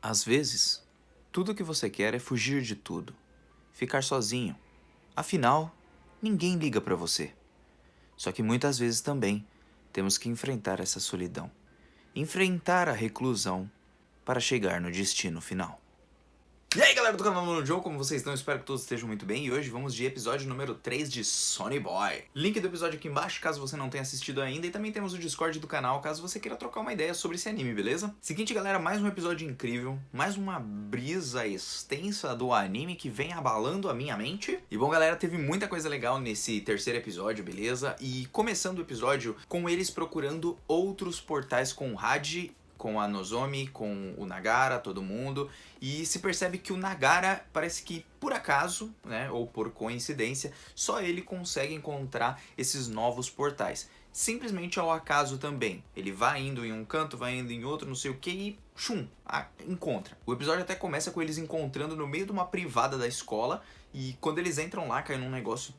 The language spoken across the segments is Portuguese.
Às vezes, tudo o que você quer é fugir de tudo, ficar sozinho. Afinal, ninguém liga pra você. Só que muitas vezes também temos que enfrentar essa solidão, enfrentar a reclusão para chegar no destino final. E aí galera do canal Nono Joe, como vocês estão? Espero que todos estejam muito bem. E hoje vamos de episódio número 3 de Sonny Boy. Link do episódio aqui embaixo, caso você não tenha assistido ainda. E também temos o Discord do canal, caso você queira trocar uma ideia sobre esse anime, beleza? Seguinte galera, mais um episódio incrível, mais uma brisa extensa do anime que vem abalando a minha mente. E bom galera, teve muita coisa legal nesse terceiro episódio, beleza? E começando o episódio com eles procurando outros portais com o Haji, com a Nozomi, com o Nagara, todo mundo, e se percebe que o Nagara parece que por acaso, né, ou por coincidência, só ele consegue encontrar esses novos portais. Simplesmente ao acaso também. Ele vai indo em um canto, vai indo em outro, não sei o que, e encontra. O episódio até começa com eles encontrando no meio de uma privada da escola, e quando eles entram lá, cai num negócio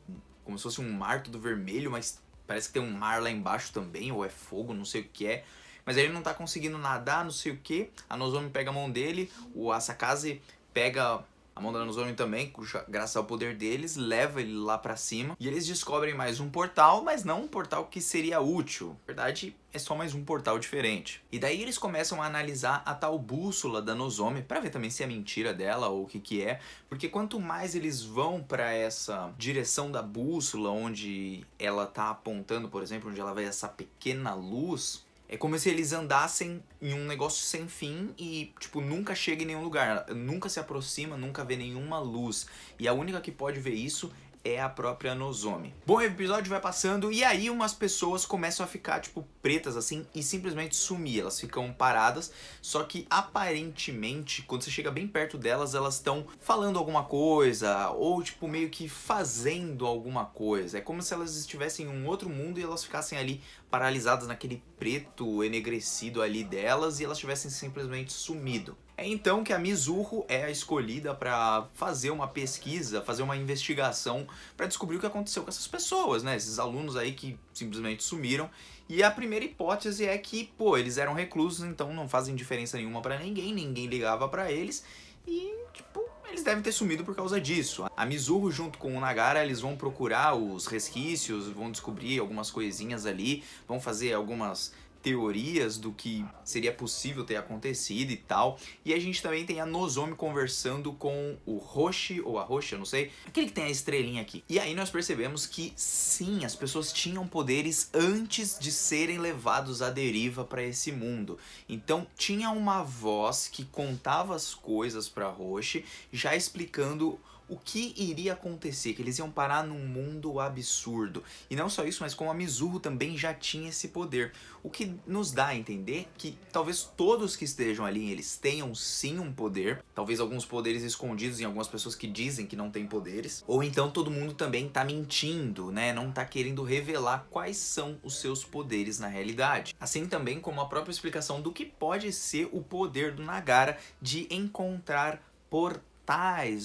como se fosse um mar tudo vermelho, mas parece que tem um mar lá embaixo também, ou é fogo, não sei o que é. Mas ele não tá conseguindo nadar, não sei o que. A Nozomi pega a mão dele, o Asakaze pega a mão da Nozomi também, graças ao poder deles, leva ele lá pra cima. E eles descobrem mais um portal, mas não um portal que seria útil. Na verdade, é só mais um portal diferente. E daí eles começam a analisar a tal bússola da Nozomi, pra ver também se é mentira dela ou o que é. Porque quanto mais eles vão pra essa direção da bússola, onde ela tá apontando, por exemplo, onde ela vê essa pequena luz, é como se eles andassem em um negócio sem fim e, tipo, nunca chega em nenhum lugar. Nunca se aproxima, nunca vê nenhuma luz. E a única que pode ver isso é a própria Nozomi. Bom, o episódio vai passando e aí umas pessoas começam a ficar, tipo, pretas assim e simplesmente sumir. Elas ficam paradas, só que aparentemente, quando você chega bem perto delas, elas estão falando alguma coisa ou, tipo, meio que fazendo alguma coisa. É como se elas estivessem em um outro mundo e elas ficassem ali paralisadas naquele preto enegrecido ali delas e elas tivessem simplesmente sumido. É então que a Mizuho é a escolhida para fazer uma pesquisa, fazer uma investigação para descobrir o que aconteceu com essas pessoas, né? Esses alunos aí que simplesmente sumiram. E a primeira hipótese é que, pô, eles eram reclusos, então não fazem diferença nenhuma para ninguém, ninguém ligava para eles e, tipo, eles devem ter sumido por causa disso. A Mizuho junto com o Nagara, eles vão procurar os resquícios, vão descobrir algumas coisinhas ali, vão fazer algumas teorias do que seria possível ter acontecido e tal. E a gente também tem a Nozomi conversando com o Roshi, ou a Roshi, eu não sei, aquele que tem a estrelinha aqui. E aí nós percebemos que sim, as pessoas tinham poderes antes de serem levados à deriva para esse mundo. Então tinha uma voz que contava as coisas para Roshi, já explicando o que iria acontecer, que eles iam parar num mundo absurdo. E não só isso, mas como a Mizuho também já tinha esse poder. O que nos dá a entender que talvez todos que estejam ali, eles tenham sim um poder. Talvez alguns poderes escondidos em algumas pessoas que dizem que não têm poderes. Ou então todo mundo também tá mentindo, né? Não tá querendo revelar quais são os seus poderes na realidade. Assim também como a própria explicação do que pode ser o poder do Nagara de encontrar portais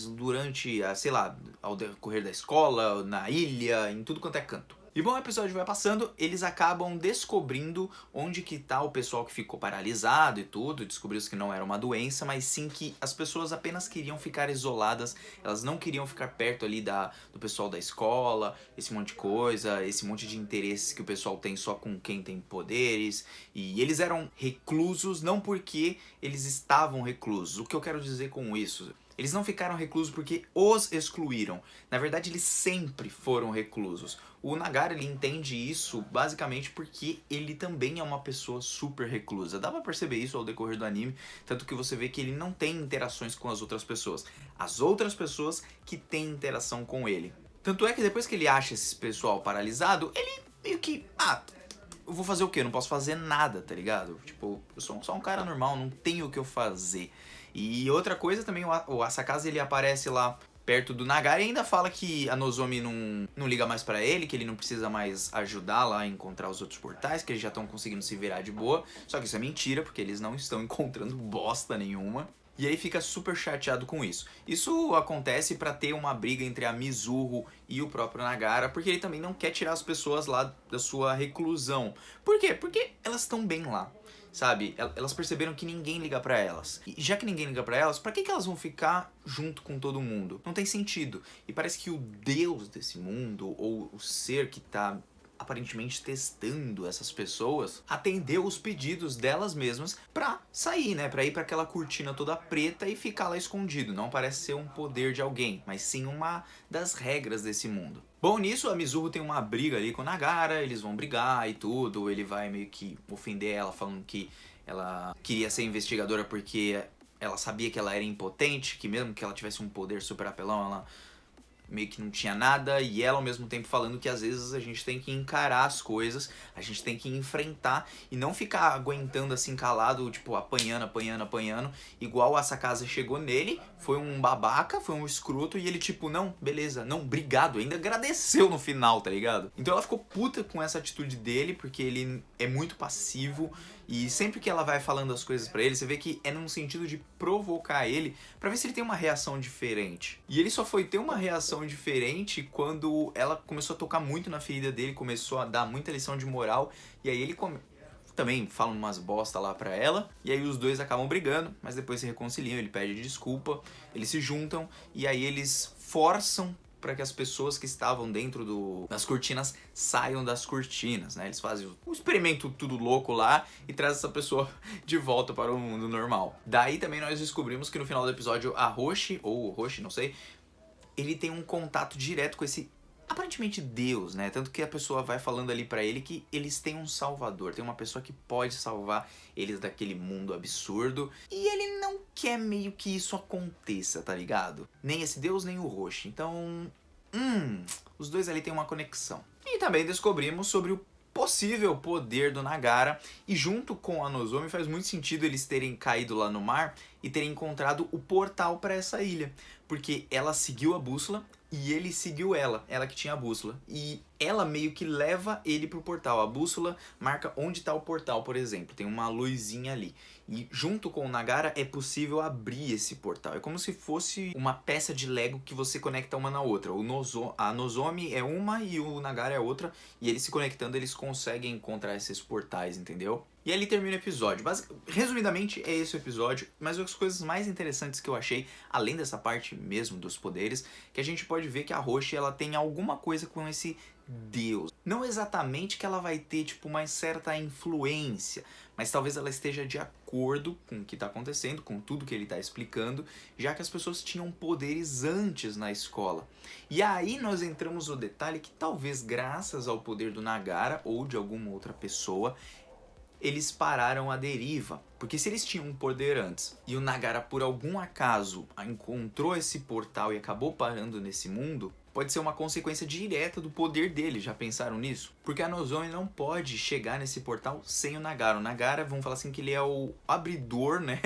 durante, sei lá, ao decorrer da escola, na ilha, em tudo quanto é canto. E bom, o episódio vai passando, eles acabam descobrindo onde que tá o pessoal que ficou paralisado e tudo, descobriu-se que não era uma doença, mas sim que as pessoas apenas queriam ficar isoladas, elas não queriam ficar perto ali do pessoal da escola, esse monte de coisa, esse monte de interesses que o pessoal tem só com quem tem poderes, e eles eram reclusos não porque eles estavam reclusos. O que eu quero dizer com isso? Eles não ficaram reclusos porque os excluíram. Na verdade, eles sempre foram reclusos. O Nagara, ele entende isso basicamente porque ele também é uma pessoa super reclusa. Dá pra perceber isso ao decorrer do anime, tanto que você vê que ele não tem interações com as outras pessoas. As outras pessoas que têm interação com ele. Tanto é que depois que ele acha esse pessoal paralisado, ele meio que... eu vou fazer o quê? Eu não posso fazer nada, tá ligado? Tipo, eu sou só um cara normal, não tenho o que eu fazer. E outra coisa também, o Asakaze, ele aparece lá perto do Nagara e ainda fala que a Nozomi não liga mais pra ele, que ele não precisa mais ajudar lá a encontrar os outros portais, que eles já estão conseguindo se virar de boa. Só que isso é mentira, porque eles não estão encontrando bosta nenhuma. E aí fica super chateado com isso. Isso acontece pra ter uma briga entre a Mizuho e o próprio Nagara, porque ele também não quer tirar as pessoas lá da sua reclusão. Por quê? Porque elas estão bem lá. sabe? Elas perceberam que ninguém liga pra elas. E já que ninguém liga pra elas, pra que elas vão ficar junto com todo mundo? Não tem sentido. E parece que o Deus desse mundo, ou o ser que tá aparentemente testando essas pessoas, atendeu os pedidos delas mesmas pra sair, né? Pra ir pra aquela cortina toda preta e ficar lá escondido. Não parece ser um poder de alguém, mas sim uma das regras desse mundo. Bom, nisso a Mizuho tem uma briga ali com o Nagara, eles vão brigar e tudo, ele vai meio que ofender ela, falando que ela queria ser investigadora porque ela sabia que ela era impotente, que mesmo que ela tivesse um poder super apelão, ela meio que não tinha nada, e ela ao mesmo tempo falando que às vezes a gente tem que encarar as coisas, a gente tem que enfrentar e não ficar aguentando assim calado, tipo, apanhando, apanhando, apanhando, igual a Sakasa chegou nele, foi um babaca, foi um escroto, e ele tipo, não, beleza, não, obrigado, ainda agradeceu no final, tá ligado? Então ela ficou puta com essa atitude dele, porque ele é muito passivo, e sempre que ela vai falando as coisas pra ele, você vê que é num sentido de provocar ele, pra ver se ele tem uma reação diferente. E ele só foi ter uma reação diferente quando ela começou a tocar muito na ferida dele, começou a dar muita lição de moral, e aí ele também fala umas bosta lá pra ela, e aí os dois acabam brigando, mas depois se reconciliam, ele pede desculpa, eles se juntam, e aí eles forçam para que as pessoas que estavam dentro das cortinas saiam das cortinas, né? Eles fazem um experimento tudo louco lá e traz essa pessoa de volta para o mundo normal. Daí também nós descobrimos que no final do episódio a Roshi, ou o Roshi, não sei, ele tem um contato direto com esse aparentemente Deus, né? Tanto que a pessoa vai falando ali pra ele que eles têm um salvador, tem uma pessoa que pode salvar eles daquele mundo absurdo, e ele não quer meio que isso aconteça, tá ligado? Nem esse Deus, nem o Roshi. Então, os dois ali têm uma conexão. E também descobrimos sobre o possível poder do Nagara, e junto com a Nozomi faz muito sentido eles terem caído lá no mar e terem encontrado o portal para essa ilha, porque ela seguiu a bússola e ele seguiu ela que tinha a bússola, e ela meio que leva ele pro portal. A bússola marca onde tá o portal, por exemplo, tem uma luzinha ali, e junto com o Nagara é possível abrir esse portal. É como se fosse uma peça de Lego que você conecta uma na outra. A Nozomi é uma e o Nagara é outra, e eles se conectando eles conseguem encontrar esses portais, entendeu? E ali termina o episódio. Resumidamente, é esse o episódio, mas as coisas mais interessantes que eu achei, além dessa parte mesmo dos poderes, que a gente pode ver que a Roshi ela tem alguma coisa com esse Deus. Não exatamente que ela vai ter tipo uma certa influência, mas talvez ela esteja de acordo com o que está acontecendo, com tudo que ele está explicando, já que as pessoas tinham poderes antes na escola. E aí nós entramos no detalhe que talvez graças ao poder do Nagara ou de alguma outra pessoa, eles pararam a deriva. Porque se eles tinham um poder antes e o Nagara por algum acaso encontrou esse portal e acabou parando nesse mundo, pode ser uma consequência direta do poder dele. Já pensaram nisso? Porque a Nozomi não pode chegar nesse portal sem o Nagara. O Nagara, vamos falar assim, que ele é o abridor, né,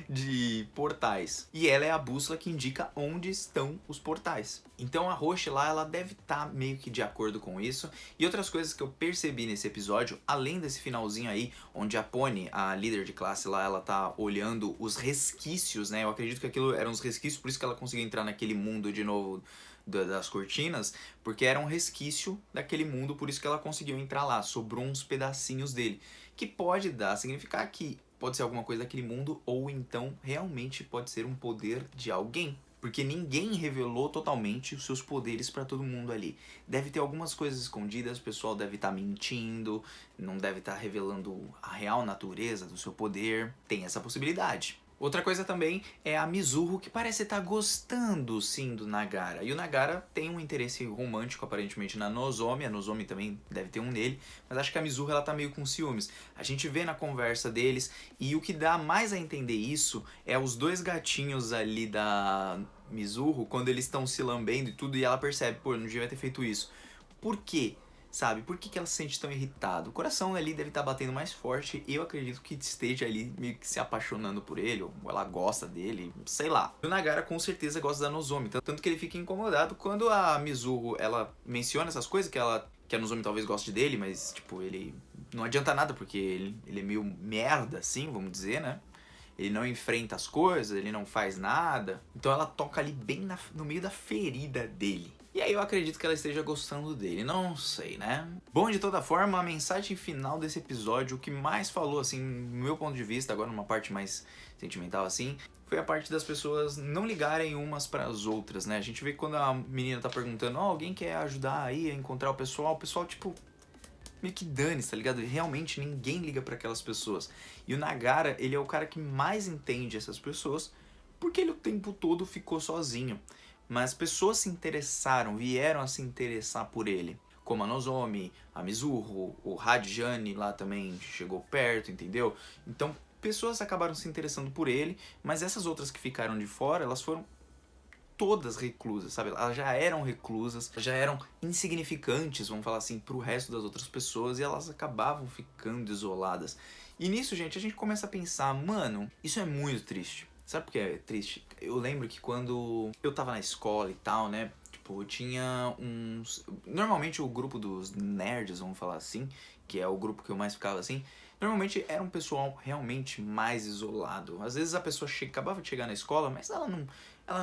de portais. E ela é a bússola que indica onde estão os portais. Então a Roshi lá, ela deve estar meio que de acordo com isso. E outras coisas que eu percebi nesse episódio, além desse finalzinho aí, onde a Pony, a líder de classe lá, ela tá olhando os resquícios, né? Eu acredito que aquilo eram os resquícios, por isso que ela conseguiu entrar naquele mundo de novo das cortinas, porque era um resquício daquele mundo, por isso que ela conseguiu entrar lá, sobrou uns pedacinhos dele, que pode significar que pode ser alguma coisa daquele mundo, ou então realmente pode ser um poder de alguém, porque ninguém revelou totalmente os seus poderes pra todo mundo ali. Deve ter algumas coisas escondidas, o pessoal deve estar mentindo, não deve estar revelando a real natureza do seu poder, tem essa possibilidade. Outra coisa também é a Mizuho, que parece estar gostando sim do Nagara. E o Nagara tem um interesse romântico aparentemente na Nozomi, a Nozomi também deve ter um nele, mas acho que a Mizuho ela tá meio com ciúmes. A gente vê na conversa deles, e o que dá mais a entender isso é os dois gatinhos ali da Mizuho, quando eles estão se lambendo e tudo, e ela percebe, pô, eu não devia ter feito isso. Por quê? Sabe, por que ela se sente tão irritada? O coração ali deve estar batendo mais forte, e eu acredito que esteja ali meio que se apaixonando por ele, ou ela gosta dele, sei lá. O Nagara com certeza gosta da Nozomi, tanto que ele fica incomodado quando a Mizuho, ela menciona essas coisas, que a Nozomi talvez goste dele, mas tipo, ele não adianta nada, porque ele é meio merda, assim, vamos dizer, né? Ele não enfrenta as coisas, ele não faz nada. Então ela toca ali bem no meio da ferida dele. E aí eu acredito que ela esteja gostando dele, não sei, né? Bom, de toda forma, a mensagem final desse episódio, o que mais falou, assim, no meu ponto de vista, agora numa parte mais sentimental, assim, foi a parte das pessoas não ligarem umas para as outras, né? A gente vê que quando a menina tá perguntando, alguém quer ajudar aí a encontrar o pessoal, tipo, meio que dane-se, tá ligado? Realmente ninguém liga para aquelas pessoas. E o Nagara, ele é o cara que mais entende essas pessoas, porque ele o tempo todo ficou sozinho. Mas pessoas se interessaram, vieram a se interessar por ele. Como a Nozomi, a Mizuho, o Radjani lá também chegou perto, entendeu? Então, pessoas acabaram se interessando por ele, mas essas outras que ficaram de fora, elas foram todas reclusas, sabe? Elas já eram reclusas, já eram insignificantes, vamos falar assim, pro resto das outras pessoas, e elas acabavam ficando isoladas. E nisso, gente, a gente começa a pensar, mano, isso é muito triste. Sabe por que é triste? Eu lembro que quando eu tava na escola e tal, né? Tipo, tinha uns... Normalmente o grupo dos nerds, vamos falar assim, que é o grupo que eu mais ficava assim, normalmente era um pessoal realmente mais isolado. Às vezes a pessoa acabava de chegar na escola, mas ela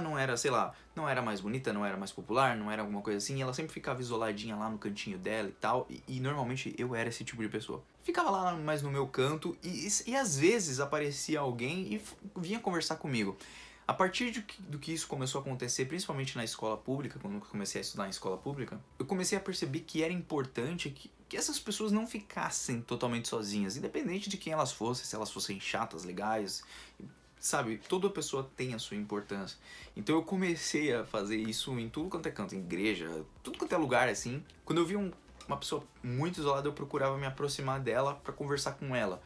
não era, sei lá, não era mais bonita, não era mais popular, não era alguma coisa assim, e ela sempre ficava isoladinha lá no cantinho dela e tal, e normalmente eu era esse tipo de pessoa. Ficava lá mais no meu canto, e às vezes aparecia alguém e vinha conversar comigo. A partir do que isso começou a acontecer, principalmente na escola pública, quando eu comecei a estudar em escola pública, eu comecei a perceber que era importante que essas pessoas não ficassem totalmente sozinhas, independente de quem elas fossem, se elas fossem chatas, legais, sabe? Toda pessoa tem a sua importância. Então eu comecei a fazer isso em tudo quanto é canto, em igreja, tudo quanto é lugar, assim. Quando eu vi uma pessoa muito isolada, eu procurava me aproximar dela pra conversar com ela.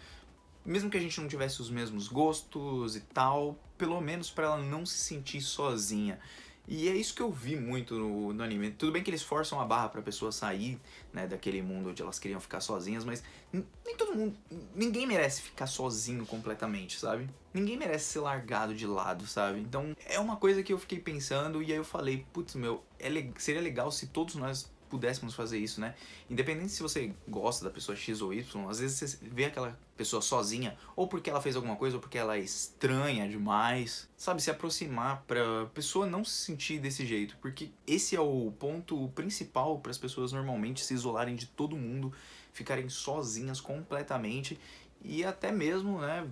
Mesmo que a gente não tivesse os mesmos gostos e tal, pelo menos pra ela não se sentir sozinha. E é isso que eu vi muito no anime. Tudo bem que eles forçam a barra pra pessoa sair, né, daquele mundo onde elas queriam ficar sozinhas, mas nem todo mundo, ninguém merece ficar sozinho completamente, sabe? Ninguém merece ser largado de lado, sabe? Então é uma coisa que eu fiquei pensando e aí eu falei, putz, meu, seria legal se todos nós pudéssemos fazer isso, né? Independente se você gosta da pessoa X ou Y, às vezes você vê aquela pessoa sozinha, ou porque ela fez alguma coisa, ou porque ela é estranha demais, sabe? Se aproximar pra pessoa não se sentir desse jeito, porque esse é o ponto principal para as pessoas normalmente se isolarem de todo mundo, ficarem sozinhas completamente e até mesmo, né,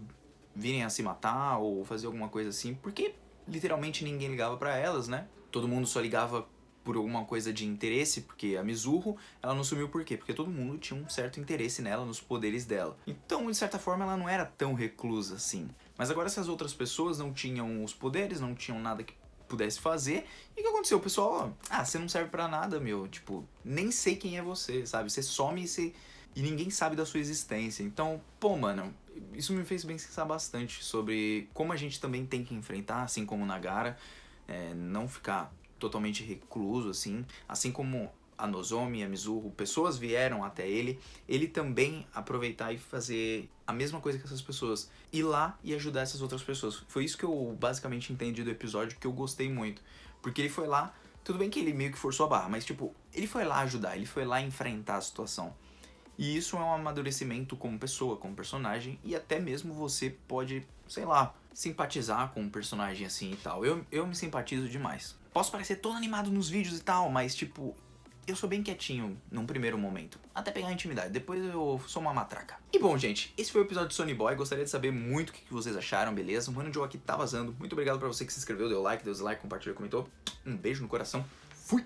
virem a se matar ou fazer alguma coisa assim, porque literalmente ninguém ligava pra elas, né? Todo mundo só ligava por alguma coisa de interesse, porque a Mizuho, ela não sumiu por quê? Porque todo mundo tinha um certo interesse nela, nos poderes dela. Então, de certa forma, ela não era tão reclusa assim. Mas agora essas outras pessoas não tinham os poderes, não tinham nada que pudesse fazer, e o que aconteceu? O pessoal, você não serve pra nada, meu, tipo, nem sei quem é você, sabe? Você some e ninguém sabe da sua existência. Então, pô, mano, isso me fez pensar bastante sobre como a gente também tem que enfrentar, assim como o Nagara, não ficar totalmente recluso, assim como a Nozomi e a Mizuho, pessoas vieram até ele também aproveitar e fazer a mesma coisa que essas pessoas, ir lá e ajudar essas outras pessoas. Foi isso que eu basicamente entendi do episódio, que eu gostei muito, porque ele foi lá, tudo bem que ele meio que forçou a barra, mas tipo, ele foi lá ajudar, ele foi lá enfrentar a situação. E isso é um amadurecimento como pessoa, como personagem, e até mesmo você pode, sei lá, simpatizar com um personagem assim e tal. Eu me simpatizo demais. Posso parecer todo animado nos vídeos e tal, mas tipo, eu sou bem quietinho num primeiro momento, até pegar a intimidade, depois eu sou uma matraca. E bom, gente, esse foi o episódio de Sonny Boy, gostaria de saber muito o que vocês acharam, beleza? O Mano Joe aqui tá vazando, muito obrigado pra você que se inscreveu, deu like, compartilhou, comentou. Um beijo no coração, fui!